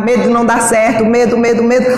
medo de não dar certo, medo.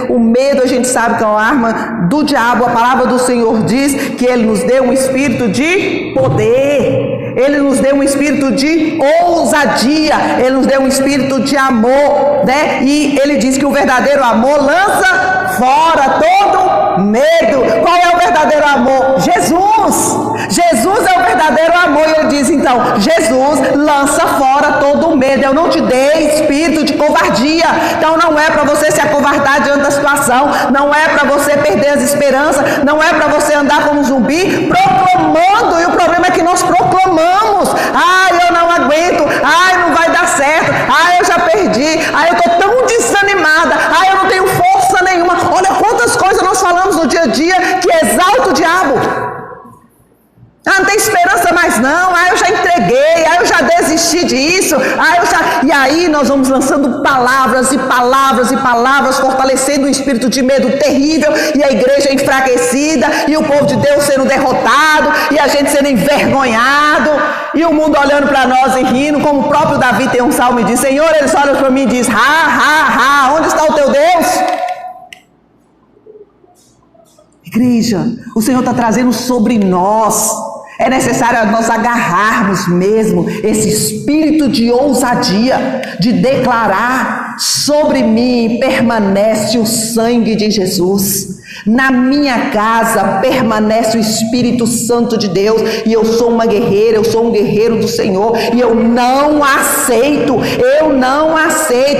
O medo a gente sabe que é uma arma do diabo. A palavra do Senhor diz que Ele nos deu um espírito de poder, Ele nos deu um espírito de ousadia, Ele nos deu um espírito de amor, né? E Ele diz que o verdadeiro amor lança fora todo medo. Qual é o verdadeiro amor? Jesus é o verdadeiro amor. E Ele diz então, Jesus lança fora todo medo. Eu não te dei espírito de covardia. Então não é para você se acovardar diante da situação, não é para você perder as esperanças, não é para você andar como um zumbi proclamando. E o problema é que nós proclamamos: eu não aguento, não vai dar certo, eu já perdi, eu estou tão desanimada, eu não tenho força nenhuma. Olha quantas coisas nós falamos no dia a dia que exalta o diabo. Não tem esperança mais não, eu já entreguei, eu já desisti disso, E aí nós vamos lançando palavras e palavras, fortalecendo o espírito de medo terrível, e a igreja enfraquecida, e o povo de Deus sendo derrotado, e a gente sendo envergonhado, e o mundo olhando para nós e rindo, como o próprio Davi tem um salmo e diz: Senhor, eles olham para mim e diz: onde está o teu Deus? Igreja, o Senhor está trazendo sobre nós. É necessário nós agarrarmos mesmo esse espírito de ousadia, de declarar: sobre mim permanece o sangue de Jesus, na minha casa permanece o Espírito Santo de Deus, e eu sou uma guerreira, eu sou um guerreiro do Senhor, e eu não aceito,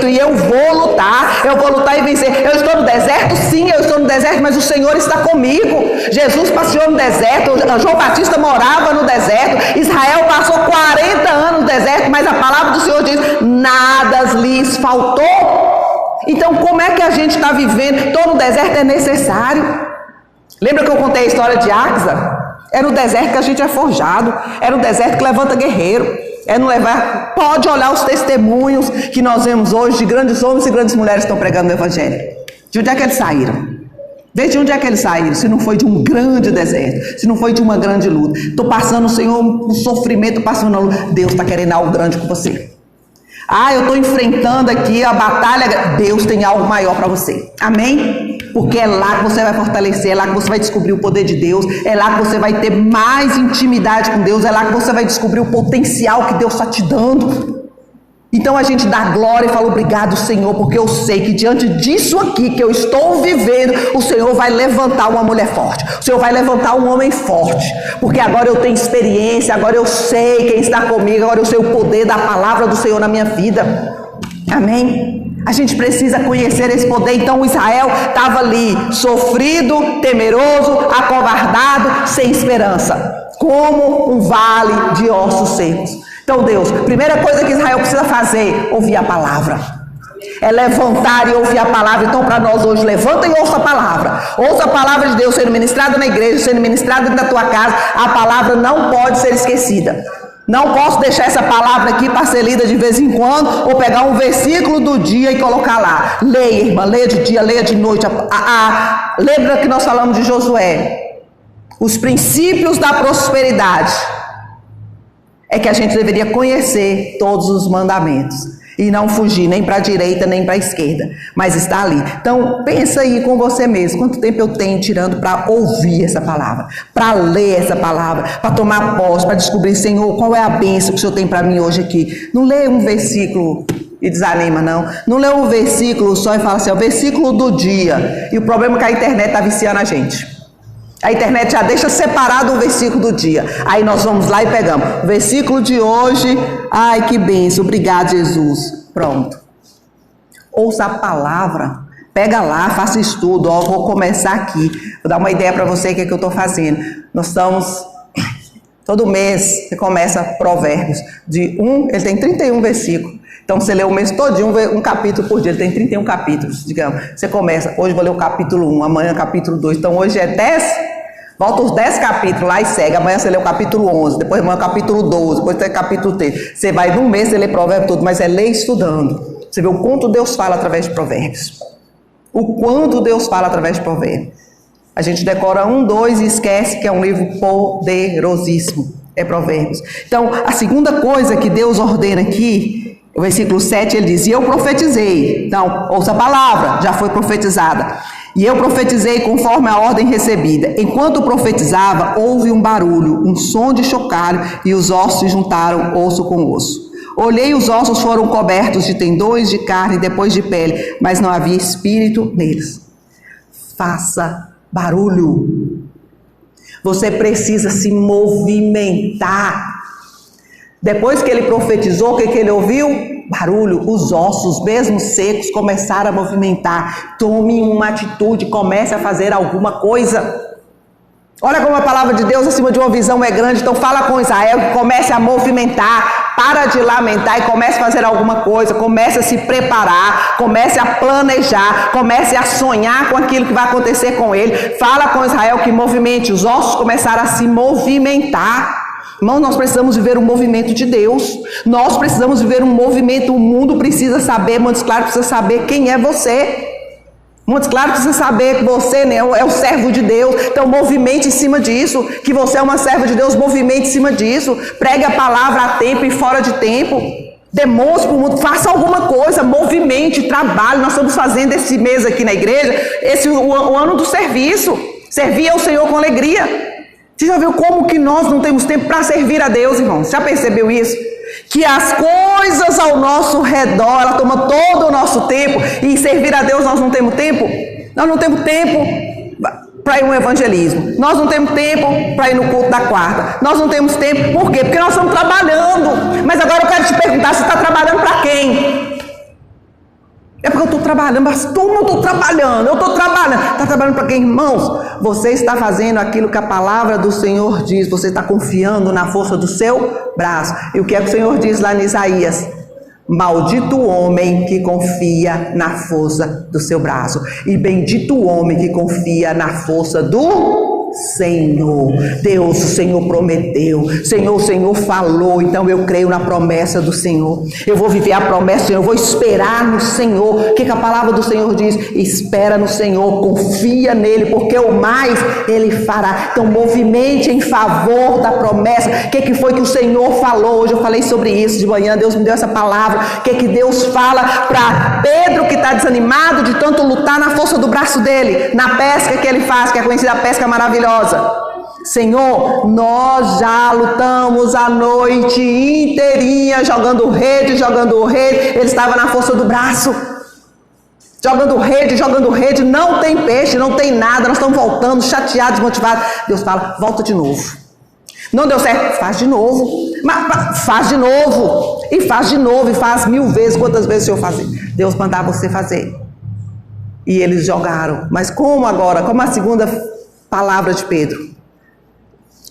e eu vou lutar e vencer. Eu estou no deserto, sim, eu estou no deserto, mas o Senhor está comigo. Jesus passeou no deserto, João Batista morava no deserto, Israel passou 40 anos no deserto, mas a palavra do Senhor diz: nada lhes faltou. Então como é que a gente está vivendo? Todo o deserto é necessário. Lembra que eu contei a história de Axa? É no deserto que a gente é forjado, é no deserto que levanta guerreiro, pode olhar os testemunhos que nós vemos hoje de grandes homens e grandes mulheres que estão pregando o evangelho. De onde é que eles saíram? Desde onde é que eles saíram? Se não foi de um grande deserto, se não foi de uma grande luta. Estou passando, Senhor, um sofrimento, passando a luta. Deus está querendo algo grande com você. Eu estou enfrentando aqui a batalha. Deus tem algo maior para você. Amém? Porque é lá que você vai fortalecer, é lá que você vai descobrir o poder de Deus, é lá que você vai ter mais intimidade com Deus, é lá que você vai descobrir o potencial que Deus está te dando. Então a gente dá glória e fala: obrigado, Senhor, porque eu sei que diante disso aqui que eu estou vivendo, o Senhor vai levantar uma mulher forte, o Senhor vai levantar um homem forte, porque agora eu tenho experiência, agora eu sei quem está comigo, agora eu sei o poder da palavra do Senhor na minha vida. Amém? A gente precisa conhecer esse poder. Então Israel estava ali, sofrido, temeroso, acovardado, sem esperança, como um vale de ossos secos. Então Deus, primeira coisa que Israel precisa fazer: ouvir a palavra. É levantar e ouvir a palavra. Então para nós hoje, levanta e ouça a palavra. Ouça a palavra de Deus sendo ministrada na igreja, sendo ministrada na tua casa. A palavra não pode ser esquecida. Não posso deixar essa palavra aqui para ser lida de vez em quando, ou pegar um versículo do dia e colocar lá. Leia, irmã, leia de dia, leia de noite. Lembra que nós falamos de Josué? Os princípios da prosperidade é que a gente deveria conhecer todos os mandamentos e não fugir nem para a direita nem para a esquerda, mas está ali. Então pensa aí com você mesmo: quanto tempo eu tenho tirando para ouvir essa palavra, para ler essa palavra, para tomar posse, para descobrir: Senhor, qual é a bênção que o Senhor tem para mim hoje aqui. Não lê um versículo e desanima, não lê um versículo só e fala assim: o versículo do dia. E o problema é que a internet está viciando a gente. A internet já deixa separado o versículo do dia. Aí nós vamos lá e pegamos o versículo de hoje. Ai, que bênção, obrigado, Jesus. Pronto. Ouça a palavra. Pega lá, faça estudo. Vou começar aqui. Vou dar uma ideia para você o que é que eu estou fazendo. Nós estamos... Todo mês você começa Provérbios. Ele tem 31 versículos. Então você lê o mês todinho, um capítulo por dia. Ele tem 31 capítulos, digamos. Você começa, hoje vou ler o capítulo 1, amanhã o capítulo 2. Então hoje é 10, volta os 10 capítulos lá e segue. Amanhã você lê o capítulo 11, depois amanhã o capítulo 12, depois tem o capítulo 13. Você vai num mês, você lê Provérbios todo, mas é ler estudando. Você vê o quanto Deus fala através de Provérbios. O quanto Deus fala através de Provérbios. A gente decora 1, 2 e esquece que é um livro poderosíssimo. É Provérbios. Então, a segunda coisa que Deus ordena aqui O versículo 7 ele diz: e eu profetizei. Então, ouça a palavra, já foi profetizada. E eu profetizei conforme a ordem recebida. Enquanto profetizava, houve um barulho, um som de chocalho, e os ossos se juntaram, osso com osso. Olhei, os ossos foram cobertos de tendões, de carne, depois de pele, mas não havia espírito neles. Faça barulho. Você precisa se movimentar. Depois que ele profetizou, o que ele ouviu? Barulho. Os ossos, mesmo secos, começaram a movimentar. Tome uma atitude, comece a fazer alguma coisa. Olha como a palavra de Deus acima de uma visão é grande. Então fala com Israel que comece a movimentar. Para de lamentar e comece a fazer alguma coisa. Comece a se preparar. Comece a planejar. Comece a sonhar com aquilo que vai acontecer com ele. Fala com Israel que movimente. Os ossos começaram a se movimentar. Irmão, nós precisamos viver um movimento de Deus. Nós precisamos viver um movimento. O mundo precisa saber, Montes Claros precisa saber quem é você. Montes Claros precisa saber que você, né, é o servo de Deus. Então movimente em cima disso. Que você é uma serva de Deus, movimente em cima disso. Pregue a palavra a tempo e fora de tempo. Demonstre para o mundo, faça alguma coisa, movimente, trabalhe. Nós estamos fazendo esse mês aqui na igreja, o ano do serviço. Servir ao Senhor com alegria. Você já viu como que nós não temos tempo para servir a Deus, irmãos? Já percebeu isso? Que as coisas ao nosso redor, ela toma todo o nosso tempo, e em servir a Deus nós não temos tempo? Nós não temos tempo para ir no evangelismo. Nós não temos tempo para ir no culto da quarta. Nós não temos tempo, por quê? Porque nós estamos trabalhando. Mas agora eu quero te perguntar, você está trabalhando para quem? É porque eu estou trabalhando, mas como eu estou trabalhando? Eu estou trabalhando. Está trabalhando para quem, irmãos? Você está fazendo aquilo que a palavra do Senhor diz. Você está confiando na força do seu braço. E o que é que o Senhor diz lá em Isaías? Maldito o homem que confia na força do seu braço. E bendito o homem que confia na força do Senhor. Deus, o Senhor prometeu. O Senhor falou. Então eu creio na promessa do Senhor. Eu vou viver a promessa do Senhor. Eu vou esperar no Senhor. O que a palavra do Senhor diz? Espera no Senhor. Confia nele, porque o mais ele fará. Então movimente em favor da promessa. O que foi que o Senhor falou? Hoje eu falei sobre isso de manhã. Deus me deu essa palavra. O que Deus fala para Pedro, que está desanimado de tanto lutar na força do braço dele, na pesca que ele faz, que é conhecida a pesca maravilhosa. Senhor, nós já lutamos a noite inteirinha jogando rede. Ele estava na força do braço, jogando rede, não tem peixe, não tem nada. Nós estamos voltando chateados, desmotivados. Deus fala, volta de novo. Não deu certo, faz de novo. Mas faz de novo, e faz de novo, e faz 1000 vezes. Quantas vezes o Senhor fazer? Deus mandar você fazer. E eles jogaram. Mas como agora? Como a segunda palavra de Pedro?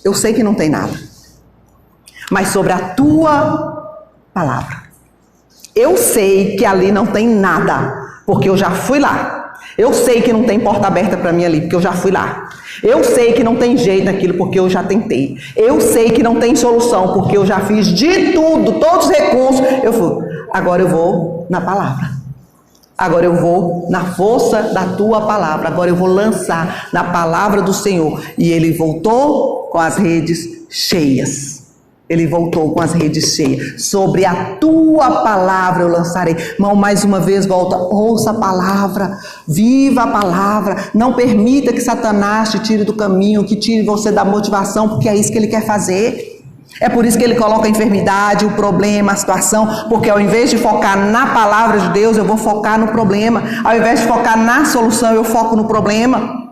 Eu sei que não tem nada, mas sobre a tua palavra, eu sei que ali não tem nada, porque eu já fui lá. Eu sei que não tem porta aberta para mim ali, porque eu já fui lá. Eu sei que não tem jeito naquilo, porque eu já tentei. Eu sei que não tem solução, porque eu já fiz de tudo, todos os recursos. Eu fui. Agora eu vou na palavra. Agora eu vou na força da tua palavra. Agora eu vou lançar na palavra do Senhor. E ele voltou com as redes cheias. Ele voltou com as redes cheias. Sobre a tua palavra eu lançarei. Irmão, mais uma vez volta. Ouça a palavra. Viva a palavra. Não permita que Satanás te tire do caminho, que tire você da motivação, porque é isso que ele quer fazer. É por isso que ele coloca a enfermidade, o problema, a situação, porque ao invés de focar na palavra de Deus, eu vou focar no problema. Ao invés de focar na solução, eu foco no problema.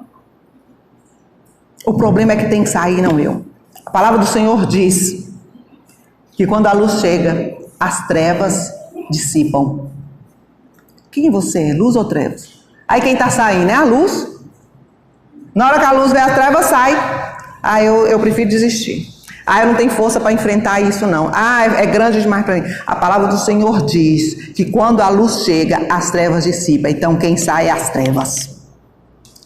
O problema é que tem que sair, não eu. A palavra do Senhor diz que quando a luz chega, as trevas dissipam. Quem você é? Luz ou trevas? Aí quem está saindo é a luz. Na hora que a luz vem, a treva sai. Aí eu prefiro desistir. Eu não tenho força para enfrentar isso não. É grande demais para mim. A palavra do Senhor diz que quando a luz chega, as trevas dissipam. Então quem sai é as trevas.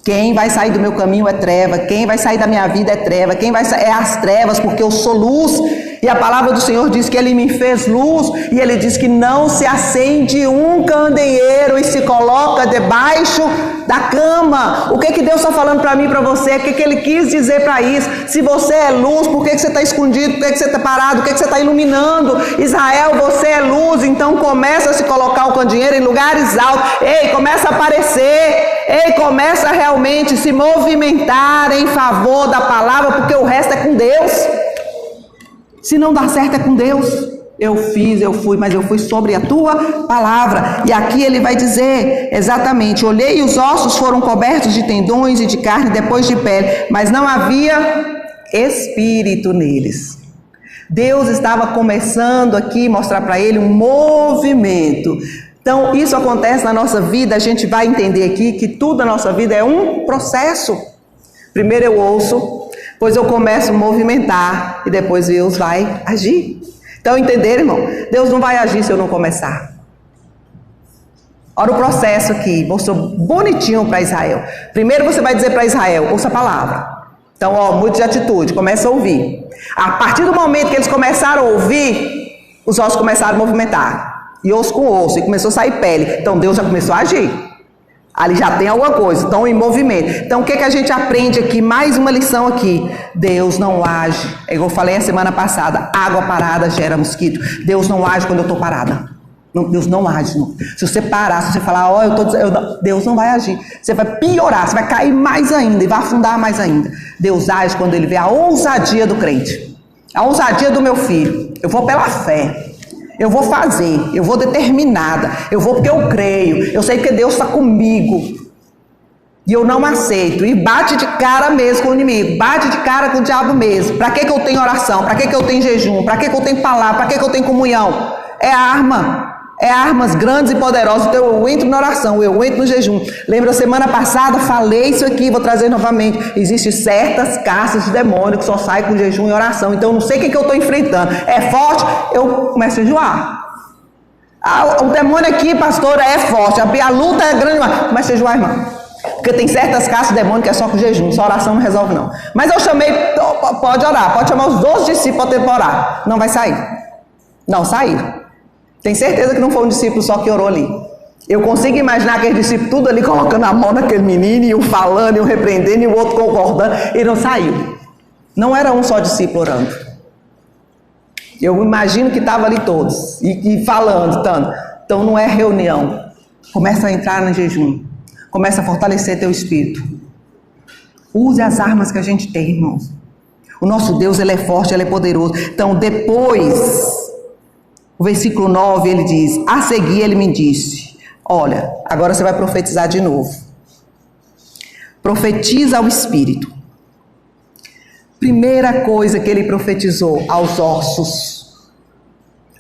Quem vai sair do meu caminho é treva. Quem vai sair da minha vida é treva. Quem vai sair é as trevas, porque eu sou luz. E E a palavra do Senhor diz que Ele me fez luz, e Ele diz que não se acende um candeeiro e se coloca debaixo da cama. O que Deus está falando para mim e para você? O que Ele quis dizer para isso? Se você é luz, por que você está escondido? Por que você está parado? Por que você está iluminando? Israel, você é luz, então começa a se colocar o candeeiro em lugares altos. Ei, começa a aparecer. Ei, começa a realmente se movimentar em favor da palavra, porque o resto é com Deus. Se não dá certo é com Deus. Eu fiz, eu fui, mas eu fui sobre a tua palavra. E aqui ele vai dizer exatamente: olhei e os ossos foram cobertos de tendões e de carne, depois de pele, mas não havia espírito neles. Deus estava começando aqui a mostrar para ele um movimento. Então isso acontece na nossa vida. A gente vai entender aqui que tudo na nossa vida é um processo. Primeiro eu ouço, depois eu começo a movimentar e depois Deus vai agir. Então entenderam, irmão? Deus não vai agir se eu não começar. Olha o processo aqui, mostrou bonitinho para Israel. Primeiro você vai dizer para Israel: ouça a palavra. Então, muito de atitude, começa a ouvir. A partir do momento que eles começaram a ouvir, os ossos começaram a movimentar. E osso com osso, e começou a sair pele. Então Deus já começou a agir. Ali já tem alguma coisa, estão em movimento. Então o que a gente aprende aqui? Mais uma lição aqui. Deus não age. É igual eu falei a semana passada: água parada gera mosquito. Deus não age quando eu estou parada. Não, Deus não age. Não. Se você parar, se você falar: Deus não vai agir. Você vai piorar, você vai cair mais ainda e vai afundar mais ainda. Deus age quando Ele vê a ousadia do crente. A ousadia do meu filho. Eu vou pela fé. Eu vou fazer, eu vou determinada, eu vou porque eu creio, eu sei que Deus está comigo, e eu não aceito, e bate de cara mesmo com o inimigo, bate de cara com o diabo mesmo. Para que eu tenho oração? Para que eu tenho jejum? Para que eu tenho palavra? Para que eu tenho comunhão? É arma, é armas grandes e poderosas. Então eu entro na oração, eu entro no jejum. Lembra, semana passada falei isso aqui, vou trazer novamente. Existem certas castas de demônio que só saem com jejum e oração. Então eu não sei o que eu estou enfrentando. É forte, eu começo a jejuar. O demônio aqui, pastora, é forte. A luta é grande, mas começa a jejuar, irmão. Porque tem certas castas de demônio que é só com jejum, só oração não resolve não. Mas eu chamei, pode orar, pode chamar os 12 discípulos para temporar. Não vai sair. Não sair. Tem certeza que não foi um discípulo só que orou ali. Eu consigo imaginar aquele discípulo tudo ali colocando a mão naquele menino, e um falando, e um repreendendo, e o outro concordando, e não saiu. Não era um só discípulo orando. Eu imagino que estava ali todos, e falando tanto. Então não é reunião. Começa a entrar no jejum. Começa a fortalecer teu espírito. Use as armas que a gente tem, irmãos. O nosso Deus, Ele é forte, Ele é poderoso. Então depois... O versículo 9, ele diz: a seguir ele me disse: olha, agora você vai profetizar de novo. Profetiza ao Espírito. Primeira coisa que ele profetizou: aos ossos.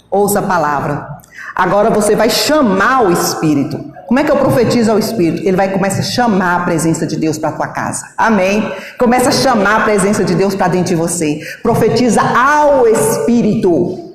Ouça a palavra. Agora você vai chamar o Espírito. Como é que eu profetizo ao Espírito? Ele vai começar a chamar a presença de Deus para a tua casa. Amém? Começa a chamar a presença de Deus para dentro de você. Profetiza ao Espírito.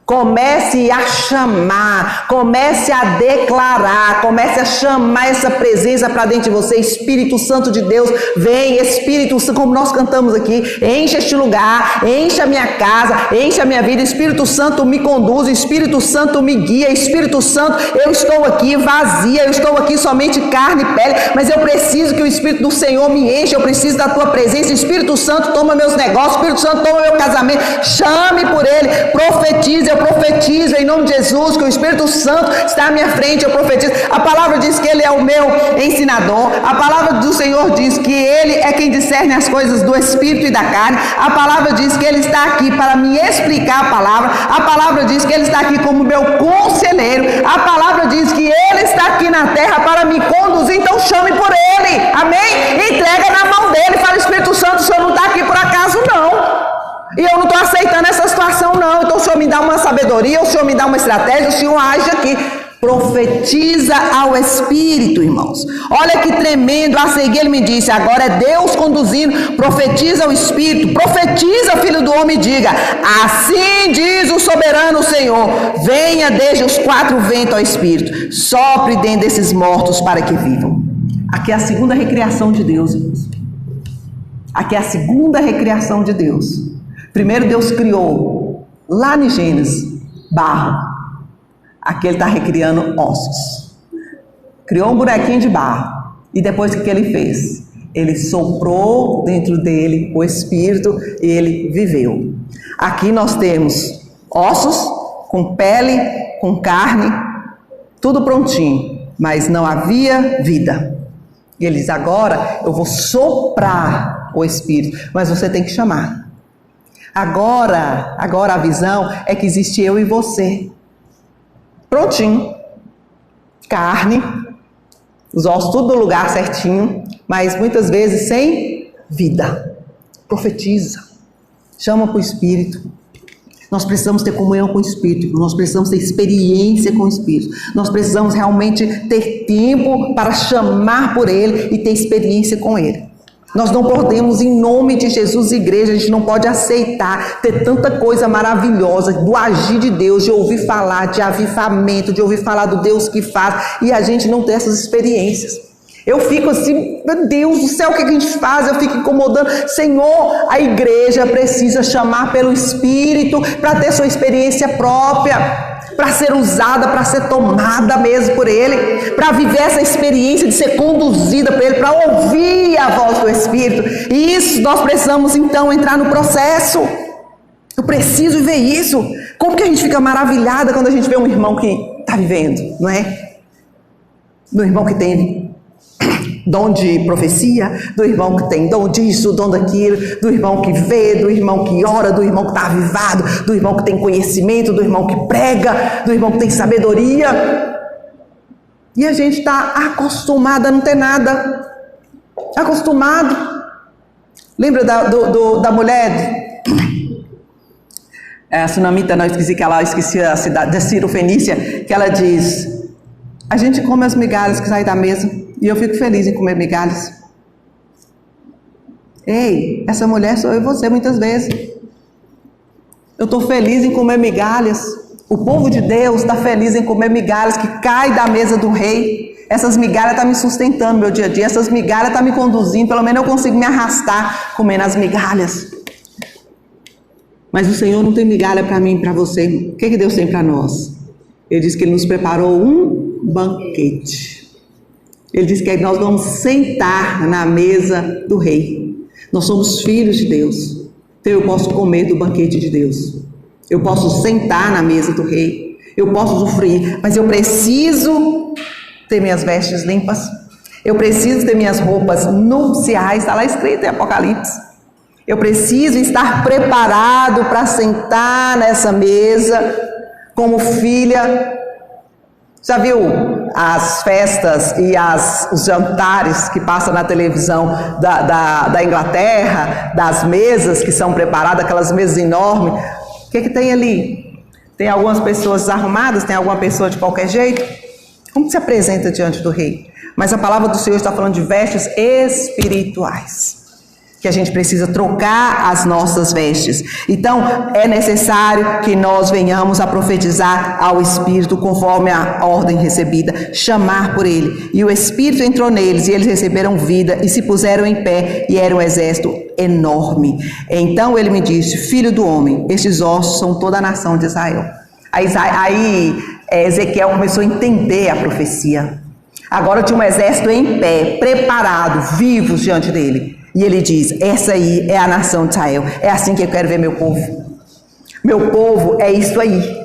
Comece a chamar, comece a declarar, comece a chamar essa presença para dentro de você. Espírito Santo de Deus, vem. Espírito Santo, como nós cantamos aqui, enche este lugar, enche a minha casa, enche a minha vida. Espírito Santo me conduz, Espírito Santo me guia. Espírito Santo, eu estou aqui vazia, eu estou aqui somente carne e pele, mas eu preciso que o Espírito do Senhor me enche, eu preciso da tua presença. Espírito Santo, toma meus negócios, Espírito Santo, toma meu casamento. Chame por ele, profetize. Eu profetizo em nome de Jesus que o Espírito Santo está à minha frente. Eu profetizo. A palavra diz que Ele é o meu ensinador. A palavra do Senhor diz que Ele é quem discerne as coisas do Espírito e da carne. A palavra diz que Ele está aqui para me explicar a palavra. A palavra diz que Ele está aqui como meu conselheiro. A palavra diz que Ele está aqui na terra para me conduzir. Então chame por Ele. Amém? Entrega na mão dele. Fala: Espírito Santo, o Senhor não está aqui por acaso não. E eu não estou aceitando essa situação não. Então o Senhor me dá uma sabedoria, o Senhor me dá uma estratégia, o Senhor age aqui. Profetiza ao Espírito, irmãos. Olha que tremendo. A seguir ele me disse: agora é Deus conduzindo. Profetiza ao Espírito. Profetiza, filho do homem, e diga: assim diz o soberano Senhor: venha desde os quatro ventos ao Espírito, sopre dentro desses mortos para que vivam. Aqui é a segunda recriação de Deus, irmãos. Aqui é a segunda recriação de Deus. Primeiro Deus criou lá em Gênesis, barro. Aqui ele está recriando ossos. Criou um bonequinho de barro. E depois o que ele fez? Ele soprou dentro dele o espírito e ele viveu. Aqui nós temos ossos, com pele, com carne, tudo prontinho, mas não havia vida. E ele diz, agora eu vou soprar o espírito, mas você tem que chamar. Agora a visão é que existe eu e você. Prontinho. Carne, os ossos tudo no lugar certinho, mas muitas vezes sem vida. Profetiza. Chama para o Espírito. Nós precisamos ter comunhão com o Espírito. Nós precisamos ter experiência com o Espírito. Nós precisamos realmente ter tempo para chamar por Ele e ter experiência com Ele. Nós não podemos, em nome de Jesus, igreja, a gente não pode aceitar ter tanta coisa maravilhosa do agir de Deus, de ouvir falar, de avivamento, de ouvir falar do Deus que faz, e a gente não ter essas experiências. Eu fico assim, meu Deus do céu, o que a gente faz? Eu fico incomodando. Senhor, a igreja precisa chamar pelo Espírito para ter sua experiência própria, para ser usada, para ser tomada mesmo por Ele, para viver essa experiência de ser conduzida por Ele, para ouvir a voz do Espírito. E isso nós precisamos então entrar no processo. Eu preciso viver isso. Como que a gente fica maravilhada quando a gente vê um irmão que está vivendo, não é? Do irmão que tem dom de profecia, do irmão que tem dom disso, dom daquilo, do irmão que vê, do irmão que ora, do irmão que está avivado, do irmão que tem conhecimento, do irmão que prega, do irmão que tem sabedoria. E a gente está acostumado a não ter nada. Acostumado. Lembra da mulher, a sunamita, não esqueci que ela esqueci a cidade, da Ciro Fenícia, que ela diz, a gente come as migalhas que saem da mesa. E eu fico feliz em comer migalhas. Ei, essa mulher sou eu e você muitas vezes. Eu estou feliz em comer migalhas. O povo de Deus está feliz em comer migalhas que caem da mesa do rei. Essas migalhas estão me sustentando no meu dia a dia. Essas migalhas estão me conduzindo. Pelo menos eu consigo me arrastar comendo as migalhas. Mas o Senhor não tem migalha para mim e para você. O que Deus tem para nós? Ele diz que Ele nos preparou um banquete. Ele diz que nós vamos sentar na mesa do rei. Nós somos filhos de Deus. Então eu posso comer do banquete de Deus. Eu posso sentar na mesa do rei. Eu posso usufruir. Mas eu preciso ter minhas vestes limpas. Eu preciso ter minhas roupas nupciais. Está lá escrito em Apocalipse. Eu preciso estar preparado para sentar nessa mesa como filha. Já viu as festas e os jantares que passam na televisão da Inglaterra, das mesas que são preparadas, aquelas mesas enormes? O que tem ali? Tem algumas pessoas desarrumadas? Tem alguma pessoa de qualquer jeito? Como se apresenta diante do rei? Mas a palavra do Senhor está falando de vestes espirituais, que a gente precisa trocar as nossas vestes. Então, é necessário que nós venhamos a profetizar ao Espírito conforme a ordem recebida, chamar por Ele. E o Espírito entrou neles, e eles receberam vida, e se puseram em pé, e era um exército enorme. Então ele me disse, filho do homem, estes ossos são toda a nação de Israel. Aí Ezequiel começou a entender a profecia. Agora tinha um exército em pé, preparado, vivos diante dele. E ele diz, essa aí é a nação de Israel. É assim que eu quero ver meu povo. Meu povo é isso aí.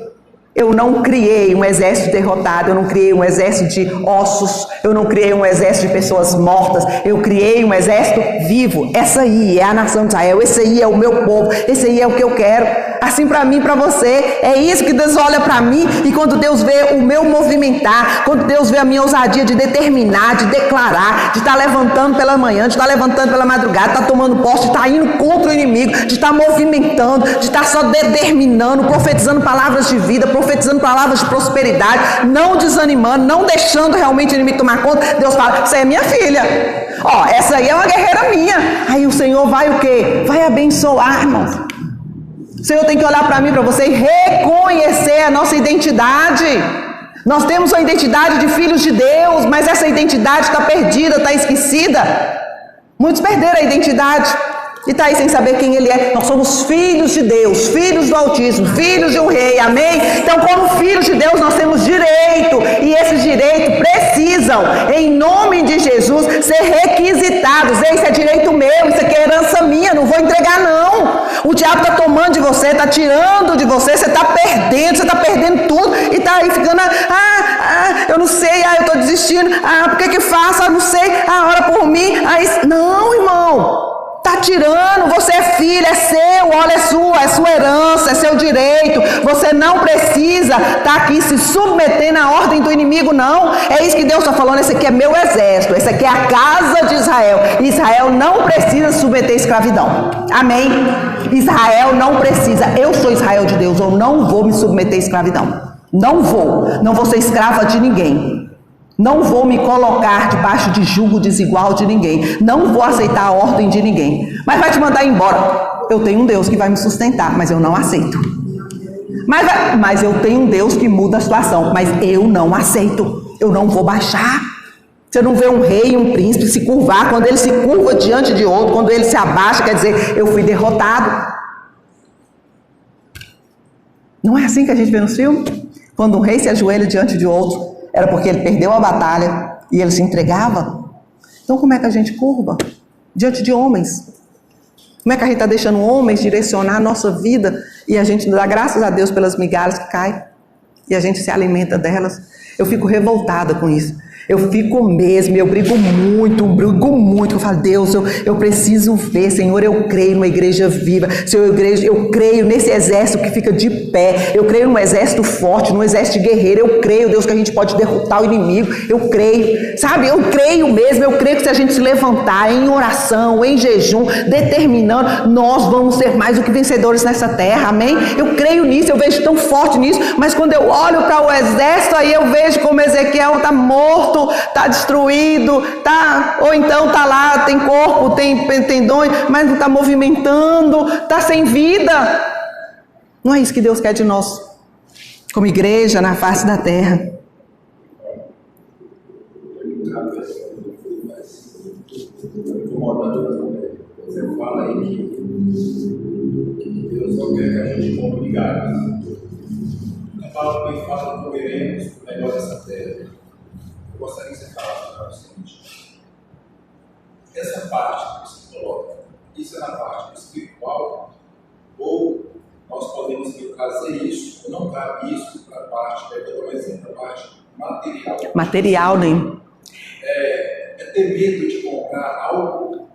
Eu não criei um exército derrotado, eu não criei um exército de ossos, eu não criei um exército de pessoas mortas, eu criei um exército vivo. Essa aí é a nação de Israel, esse aí é o meu povo, esse aí é o que eu quero. Assim para mim, para você, é isso que Deus olha para mim, e quando Deus vê o meu movimentar, quando Deus vê a minha ousadia de determinar, de declarar, de estar levantando pela manhã, de estar levantando pela madrugada, de estar tomando posse, de estar indo contra o inimigo, de estar movimentando, de estar só determinando, profetizando palavras de vida, profetizando palavras de prosperidade, não desanimando, não deixando realmente o inimigo tomar conta. Deus fala, você é minha filha, ó, essa aí é uma guerreira minha. Aí o Senhor vai o quê? Vai abençoar, irmãos. O Senhor tem que olhar para mim, para você, e reconhecer a nossa identidade. Nós temos uma identidade de filhos de Deus, mas essa identidade está perdida, está esquecida. Muitos perderam a identidade. E está aí sem saber quem ele é. Nós somos filhos de Deus, filhos do Altíssimo, filhos de um rei, amém? Então, como filhos de Deus, nós temos direito, e esses direitos precisam, em nome de Jesus, ser requisitados. Isso é direito meu, isso aqui é herança minha, não vou entregar não. O diabo está tomando de você, está tirando de você, você está perdendo tudo, e está aí ficando, eu não sei, eu estou desistindo, por que faço, não sei, ora por mim, não, irmão. Está tirando, você é filho, é seu, olha, é sua herança, é seu direito. Você não precisa estar aqui se submetendo à ordem do inimigo, não. É isso que Deus está falando, esse aqui é meu exército, esse aqui é a casa de Israel. Israel não precisa submeter à escravidão, amém? Israel não precisa, eu sou Israel de Deus, eu não vou me submeter à escravidão. Não vou ser escrava de ninguém. Não vou me colocar debaixo de jugo desigual de ninguém. Não vou aceitar a ordem de ninguém. Mas vai te mandar embora. Eu tenho um Deus que vai me sustentar, mas eu não aceito. Mas eu tenho um Deus que muda a situação, mas eu não aceito. Eu não vou baixar. Você não vê um rei e um príncipe se curvar. Quando ele se curva diante de outro, quando ele se abaixa, quer dizer, eu fui derrotado. Não é assim que a gente vê nos filmes? Quando um rei se ajoelha diante de outro, era porque ele perdeu a batalha e ele se entregava. Então como é que a gente curva? Diante de homens. Como é que a gente está deixando homens direcionar a nossa vida e a gente dá graças a Deus pelas migalhas que caem e a gente se alimenta delas? Eu fico revoltada com isso. Eu fico mesmo, eu brigo muito. Eu falo, Deus, eu preciso ver, Senhor, eu creio numa igreja viva. Senhor, eu creio nesse exército que fica de pé. Eu creio num exército forte, num exército de guerreiro. Eu creio, Deus, que a gente pode derrotar o inimigo. Eu creio, sabe? Eu creio mesmo. Eu creio que se a gente se levantar em oração, em jejum, determinando, nós vamos ser mais do que vencedores nessa terra, amém? Eu creio nisso, eu vejo tão forte nisso. Mas quando eu olho para o exército, aí eu vejo como Ezequiel está morto, está destruído, ou então está lá, tem corpo, tem tendões, mas não está movimentando, está sem vida. Não é isso que Deus quer de nós, como igreja na face da terra. Você fala aí que Deus não quer que a gente compre migalhas. A palavra que fala que comeremos o melhor dessa terra. Eu gostaria que você falasse para o seguinte: essa parte que você coloca, isso é na parte espiritual, ou nós podemos trazer isso, ou não cabe isso para a parte, eu dou um exemplo, a parte material. Material, né? É ter medo de comprar algo.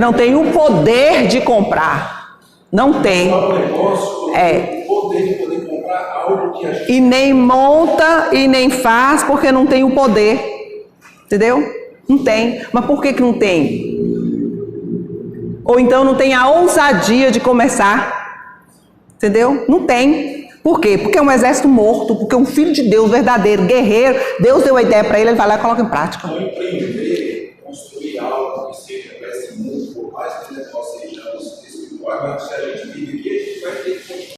Não tem o poder de comprar. Não tem. O poder de poder comprar algo que a gente... E nem monta e nem faz porque não tem o poder. Entendeu? Não tem. Mas por que não tem? Ou então não tem a ousadia de começar. Entendeu? Não tem. Por quê? Porque é um exército morto, porque é um filho de Deus verdadeiro, guerreiro. Deus deu a ideia para ele vai lá e coloca em prática. Então, empreender, construir algo que seja para esse mundo, por mais que o negócio seja espiritual, mas se a gente vive aqui, a gente vai ter